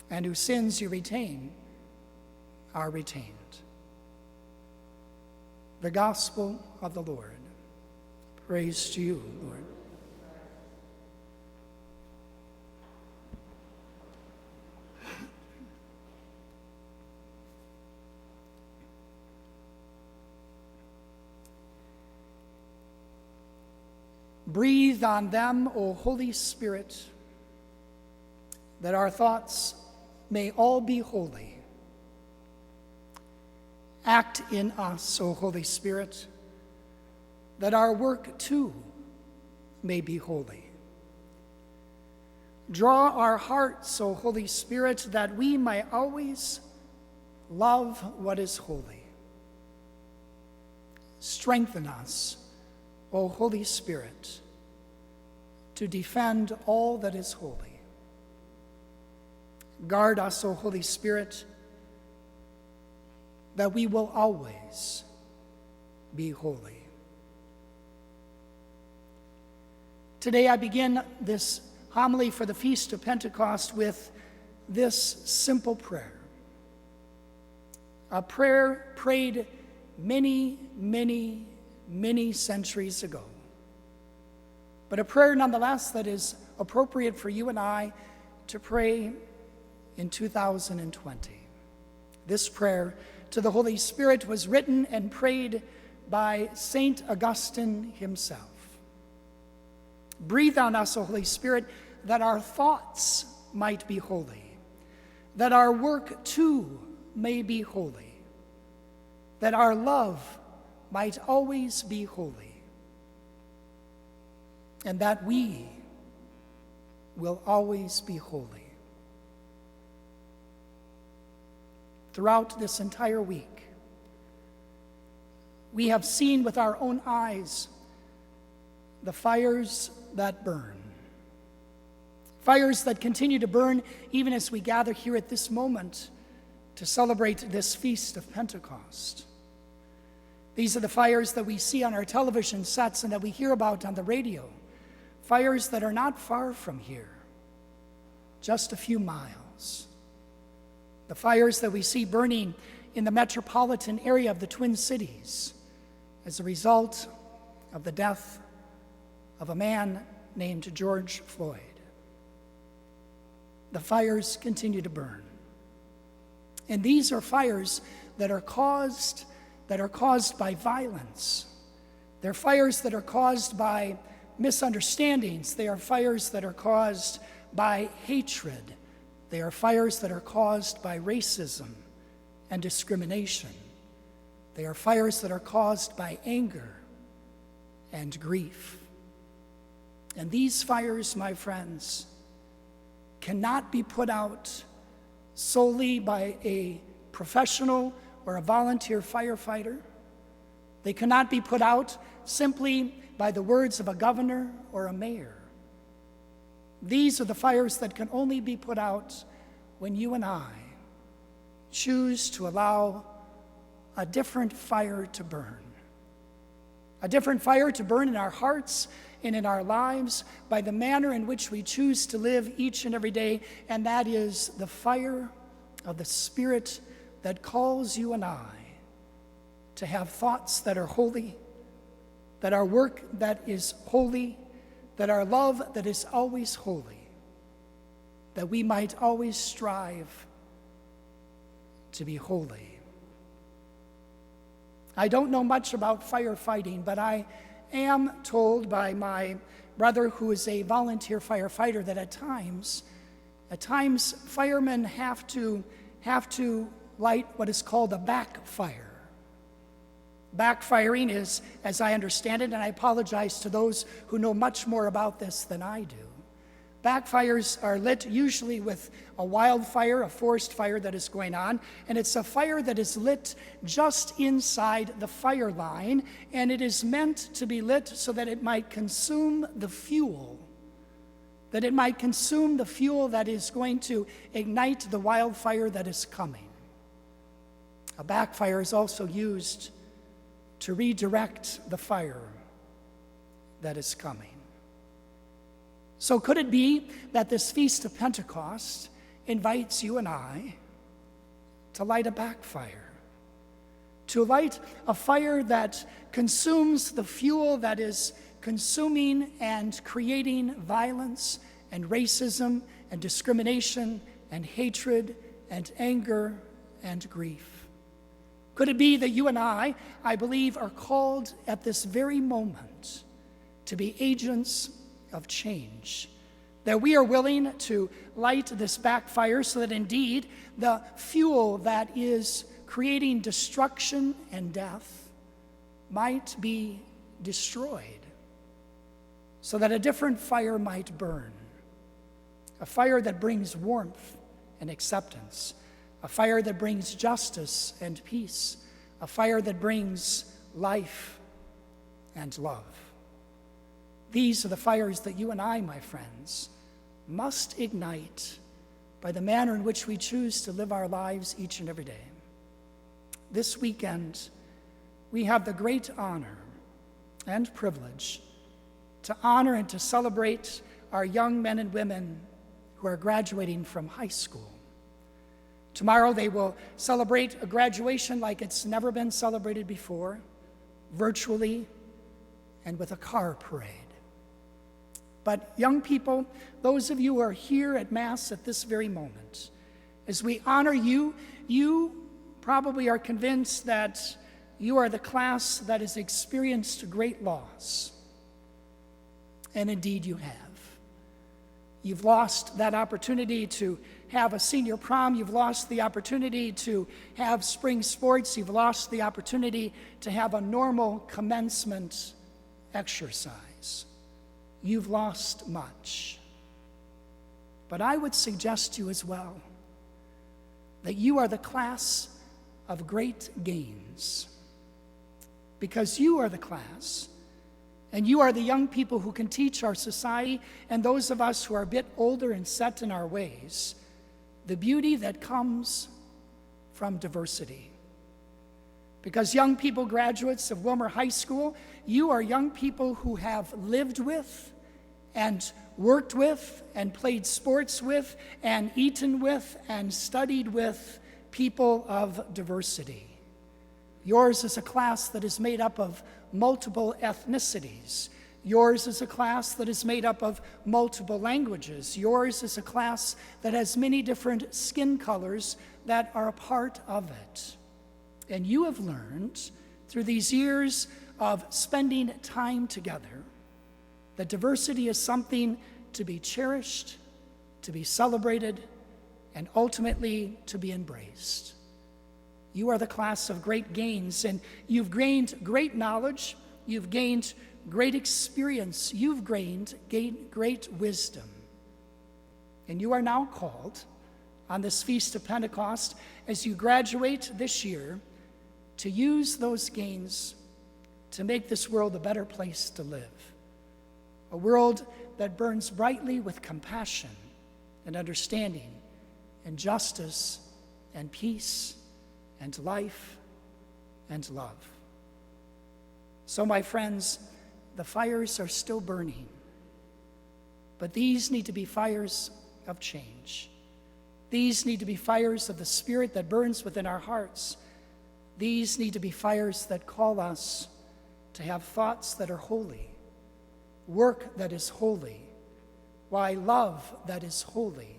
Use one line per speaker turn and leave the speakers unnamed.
and whose sins you retain are retained. The Gospel of the Lord. Praise to you, Lord. Breathe on them, O Holy Spirit, that our thoughts may all be holy. Act in us, O Holy Spirit, that our work too may be holy. Draw our hearts, O Holy Spirit, that we may always love what is holy. Strengthen us, O Holy Spirit, to defend all that is holy. Guard us, O Holy Spirit, that we will always be holy. Today I begin this homily for the Feast of Pentecost with this simple prayer. A prayer prayed many, many, many centuries ago, but a prayer nonetheless that is appropriate for you and I to pray in 2020. This prayer to the Holy Spirit was written and prayed by Saint Augustine himself. Breathe on us, O Holy Spirit, that our thoughts might be holy, that our work too may be holy, that our love might always be holy, and that we will always be holy. Throughout this entire week, we have seen with our own eyes the fires that burn. Fires that continue to burn even as we gather here at this moment to celebrate this Feast of Pentecost. These are the fires that we see on our television sets and that we hear about on the radio. Fires that are not far from here, just a few miles. The fires that we see burning in the metropolitan area of the Twin Cities as a result of the death of a man named George Floyd. The fires continue to burn. And these are fires that are caused by violence. They're fires that are caused by misunderstandings. They are fires that are caused by hatred. They are fires that are caused by racism and discrimination. They are fires that are caused by anger and grief. And these fires, my friends, cannot be put out solely by a professional or a volunteer firefighter. They cannot be put out simply by the words of a governor or a mayor. These are the fires that can only be put out when you and I choose to allow a different fire to burn. A different fire to burn in our hearts and in our lives by the manner in which we choose to live each and every day, and that is the fire of the Spirit that calls you and I to have thoughts that are holy, that our work that is holy, that our love that is always holy, that we might always strive to be holy. I don't know much about firefighting, but I am told by my brother, who is a volunteer firefighter, that at times firemen have to light what is called a backfire. Backfiring is, as I understand it, and I apologize to those who know much more about this than I do, backfires are lit usually with a wildfire, a forest fire that is going on, and it's a fire that is lit just inside the fire line, and it is meant to be lit so that it might consume the fuel, that is going to ignite the wildfire that is coming. A backfire is also used to redirect the fire that is coming. So could it be that this Feast of Pentecost invites you and I to light a backfire, to light a fire that consumes the fuel that is consuming and creating violence and racism and discrimination and hatred and anger and grief. Could it be that you and I believe, are called at this very moment to be agents of change, that we are willing to light this backfire so that indeed the fuel that is creating destruction and death might be destroyed, so that a different fire might burn, a fire that brings warmth and acceptance, a fire that brings justice and peace, a fire that brings life and love. These are the fires that you and I, my friends, must ignite by the manner in which we choose to live our lives each and every day. This weekend, we have the great honor and privilege to honor and to celebrate our young men and women who are graduating from high school. Tomorrow they will celebrate a graduation like it's never been celebrated before, virtually and with a car parade. But young people, those of you who are here at Mass at this very moment, as we honor you, you probably are convinced that you are the class that has experienced great loss. And indeed you have. You've lost that opportunity to have a senior prom. You've lost the opportunity to have spring sports. You've lost the opportunity to have a normal commencement exercise. You've lost much. But I would suggest to you as well that you are the class of great gains, because you are the class and you are the young people who can teach our society and those of us who are a bit older and set in our ways the beauty that comes from diversity. Because young people, graduates of Willmar High School, you are young people who have lived with and worked with and played sports with and eaten with and studied with people of diversity. Yours is a class that is made up of multiple ethnicities. Yours is a class that is made up of multiple languages. Yours is a class that has many different skin colors that are a part of it. And you have learned through these years of spending time together that diversity is something to be cherished, to be celebrated, and ultimately to be embraced. You are the class of great gains, and you've gained great knowledge, you've gained great experience, you've gained great wisdom. And you are now called on this Feast of Pentecost, as you graduate this year, to use those gains to make this world a better place to live. A world that burns brightly with compassion and understanding and justice and peace and life and love. So, my friends, the fires are still burning, but these need to be fires of change. These need to be fires of the Spirit that burns within our hearts. These need to be fires that call us to have thoughts that are holy, work that is holy, love that is holy,